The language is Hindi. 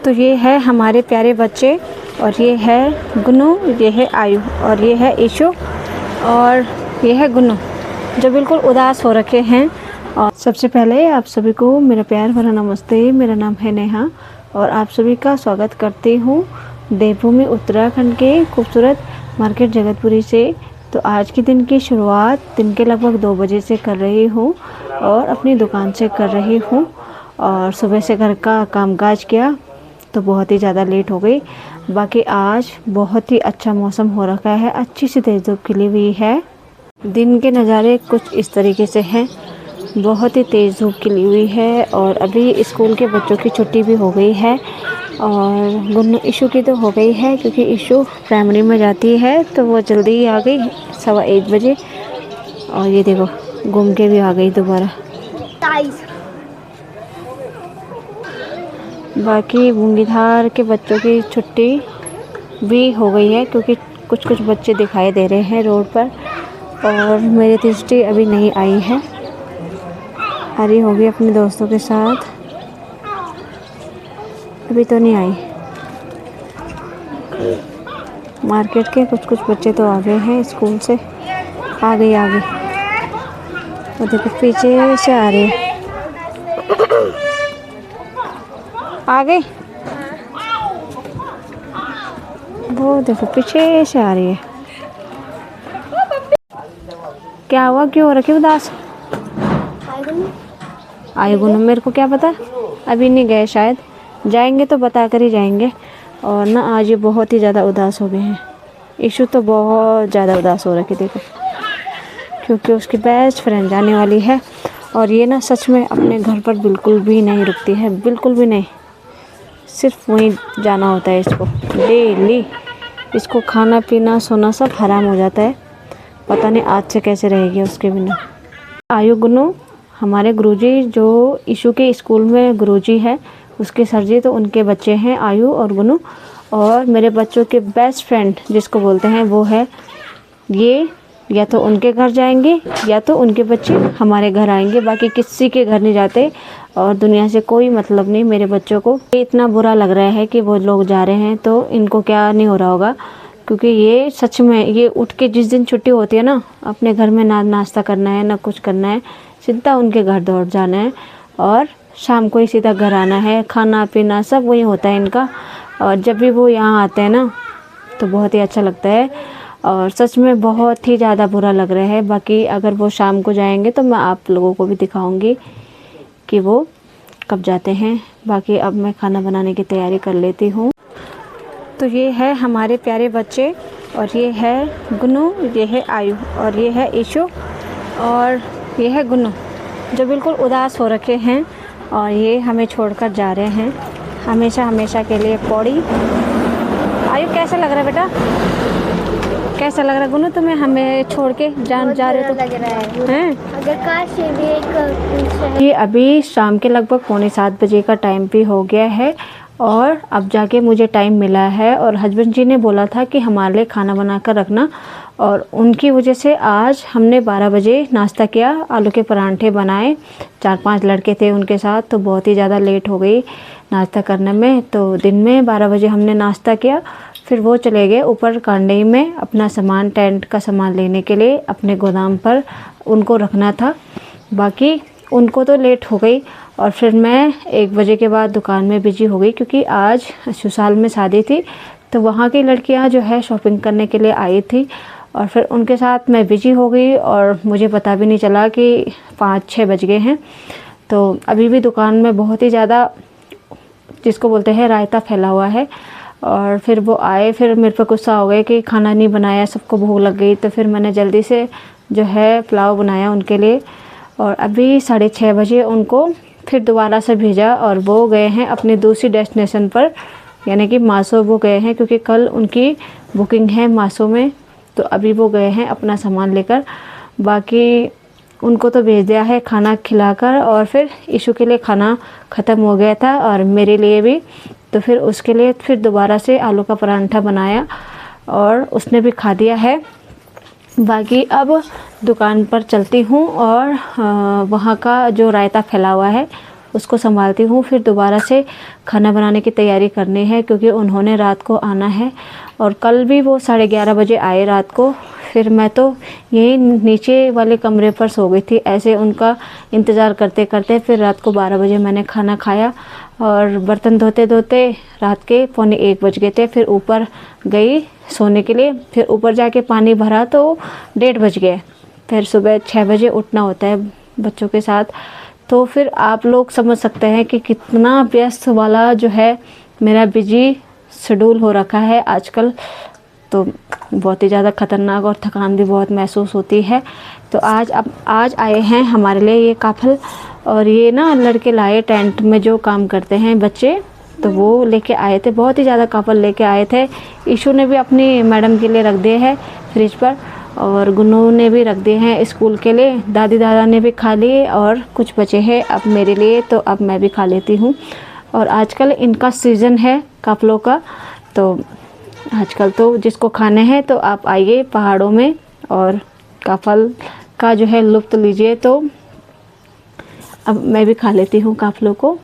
तो ये है हमारे प्यारे बच्चे, और ये है गुन्नू, ये है आयु, और ये है ईशु, और ये है गुन्नू जो बिल्कुल उदास हो रखे हैं। और सबसे पहले आप सभी को मेरा प्यार भरा नमस्ते। मेरा नाम है नेहा और आप सभी का स्वागत करती हूँ देवभूमि उत्तराखंड के खूबसूरत मार्केट जगतपुरी से। तो आज के दिन की शुरुआत दिन के लगभग 2 बजे से कर रही हूँ और अपनी दुकान से कर रही हूँ। और सुबह से घर का कामकाज किया तो बहुत ही ज़्यादा लेट हो गई। बाकी आज बहुत ही अच्छा मौसम हो रखा है, अच्छी सी तेज़ धूप खिली हुई है। दिन के नज़ारे कुछ इस तरीके से हैं, बहुत ही तेज़ धूप खिली हुई है। और अभी स्कूल के बच्चों की छुट्टी भी हो गई है और गुन्नू ईशु की तो हो गई है क्योंकि ईशु प्राइमरी में जाती है तो वो जल्दी ही आ गई 1:15 बजे। और ये देखो घूम के भी आ गई दोबारा। बाकी बूंदीधार के बच्चों की छुट्टी भी हो गई है क्योंकि कुछ बच्चे दिखाई दे रहे हैं रोड पर। और मेरी दृष्टि अभी नहीं आई है, आ रही होगी अपने दोस्तों के साथ, अभी तो नहीं आई। मार्केट के कुछ बच्चे तो आ गए हैं स्कूल से, आ गई और देखो पीछे से आ रही है, आ गई वो देखो पीछे से आ रही है। क्या हुआ, क्यों हो रखी उदास? आए गुन्नू, मेरे को क्या पता, अभी नहीं गए, शायद जाएंगे तो बता कर ही जाएंगे। और ना आज ये बहुत ही ज़्यादा उदास हो गए हैं। ईशु तो बहुत ज़्यादा उदास हो रखी देखो, क्योंकि उसकी बेस्ट फ्रेंड जाने वाली है। और ये ना सच में अपने घर पर बिल्कुल भी नहीं रुकती है, बिल्कुल भी नहीं। सिर्फ वहीं जाना होता है इसको डेली। इसको खाना पीना सोना सब हराम हो जाता है, पता नहीं आज से कैसे रहेगी उसके बिना। आयु गुन्नू हमारे गुरुजी जो ईशु के स्कूल में गुरुजी है, उसके सर जी, तो उनके बच्चे हैं आयु और गुन्नू। और मेरे बच्चों के बेस्ट फ्रेंड जिसको बोलते हैं वो है ये, या तो उनके घर जाएंगे या तो उनके बच्चे हमारे घर आएंगे, बाकी किसी के घर नहीं जाते। और दुनिया से कोई मतलब नहीं मेरे बच्चों को। इतना बुरा लग रहा है कि वो लोग जा रहे हैं तो इनको क्या नहीं हो रहा होगा, क्योंकि ये सच में ये उठ के जिस दिन छुट्टी होती है ना, अपने घर में ना नाश्ता करना है ना कुछ करना है, सीधा उनके घर दौड़ जाना है और शाम को ही सीधा घर आना है। खाना पीना सब वही होता है इनका। और जब भी वो यहाँ आते हैं ना तो बहुत ही अच्छा लगता है और सच में बहुत ही ज़्यादा बुरा लग रहा है। बाकी अगर वो शाम को जाएंगे तो मैं आप लोगों को भी दिखाऊंगी कि वो कब जाते हैं। बाकी अब मैं खाना बनाने की तैयारी कर लेती हूँ। तो ये है हमारे प्यारे बच्चे, और ये है गुन्नू, ये है आयु, और ये है ईशु, और ये है गुन्नू जो बिल्कुल उदास हो रखे हैं। और ये हमें छोड़कर जा रहे हैं हमेशा के लिए पौड़ी। आयु कैसा लग रहा है बेटा, कैसा लग रहा है गुन्नू तुम्हें हमें छोड़ के जा रहे हो? तो लग रहा है अगर काश भी एक ये अभी शाम के लगभग 6:45 बजे का टाइम भी हो गया है और अब जाके मुझे टाइम मिला है। और हस्बैंड जी ने बोला था कि हमारे लिए खाना बना कर रखना, और उनकी वजह से आज हमने 12 बजे नाश्ता किया, आलू के परांठे बनाए। 4-5 लड़के थे उनके साथ, तो बहुत ही ज़्यादा लेट हो गई नाश्ता करने में। तो दिन में 12 बजे हमने नाश्ता किया, फिर वो चले गए ऊपर कांडई में अपना सामान, टेंट का सामान लेने के लिए अपने गोदाम पर उनको रखना था। बाकी उनको तो लेट हो गई और फिर मैं 1 बजे के बाद दुकान में बिजी हो गई, क्योंकि आज सुसाल में शादी थी तो वहाँ की लड़कियाँ जो है शॉपिंग करने के लिए आई थी। और फिर उनके साथ मैं बिजी हो गई और मुझे पता भी नहीं चला कि 5-6 बज गए हैं। तो अभी भी दुकान में बहुत ही ज़्यादा जिसको बोलते हैं रायता फैला हुआ है। और फिर वो आए, फिर मेरे पे गुस्सा हो गए कि खाना नहीं बनाया, सबको भूख लग गई। तो फिर मैंने जल्दी से जो है पुलाव बनाया उनके लिए। और अभी 6:30 बजे उनको फिर दोबारा से भेजा और वो गए हैं अपनी दूसरी डेस्टिनेशन पर, यानी कि मासो वो गए हैं, क्योंकि कल उनकी बुकिंग है मासो में। तो अभी वो गए हैं अपना सामान लेकर। बाकी उनको तो भेज दिया है खाना खिलाकर। और फिर ईशु के लिए खाना ख़त्म हो गया था और मेरे लिए भी, तो फिर उसके लिए फिर दोबारा से आलू का परांठा बनाया और उसने भी खा दिया है। बाकी अब दुकान पर चलती हूँ और वहाँ का जो रायता फैला हुआ है उसको संभालती हूँ। फिर दोबारा से खाना बनाने की तैयारी करनी है क्योंकि उन्होंने रात को आना है और कल भी वो 11:30 बजे आए रात को। फिर मैं तो यही नीचे वाले कमरे पर सो गई थी ऐसे उनका इंतज़ार करते करते। फिर रात को 12 बजे मैंने खाना खाया और बर्तन धोते धोते रात के 1:45 बज गए थे। फिर ऊपर गई सोने के लिए, फिर ऊपर जाके पानी भरा तो 1:30 बज गए। फिर सुबह 6 बजे उठना होता है बच्चों के साथ। तो फिर आप लोग समझ सकते हैं कि कितना व्यस्त वाला जो है मेरा बिजी शेड्यूल हो रखा है आजकल। तो बहुत ही ज़्यादा ख़तरनाक और थकान भी बहुत महसूस होती है। तो आज आए हैं हमारे लिए ये काफ़ल, और ये ना लड़के लाए टेंट में जो काम करते हैं बच्चे, तो वो लेके आए थे। बहुत ही ज़्यादा काफ़ल लेके आए थे। ईशू ने भी अपनी मैडम के लिए रख दिए हैं फ्रिज पर, और गुन्नू ने भी रख दिए हैं स्कूल के लिए। दादी दादा ने भी खा लिए और कुछ बचे हैं अब मेरे लिए, तो अब मैं भी खा लेती हूँ। और आजकल इनका सीज़न है काफ़लों का, तो आजकल तो जिसको खाने हैं तो आप आइए पहाड़ों में और काफ़ल का जो है लुत्फ़ लीजिए। तो अब मैं भी खा लेती हूँ काफ़लों को।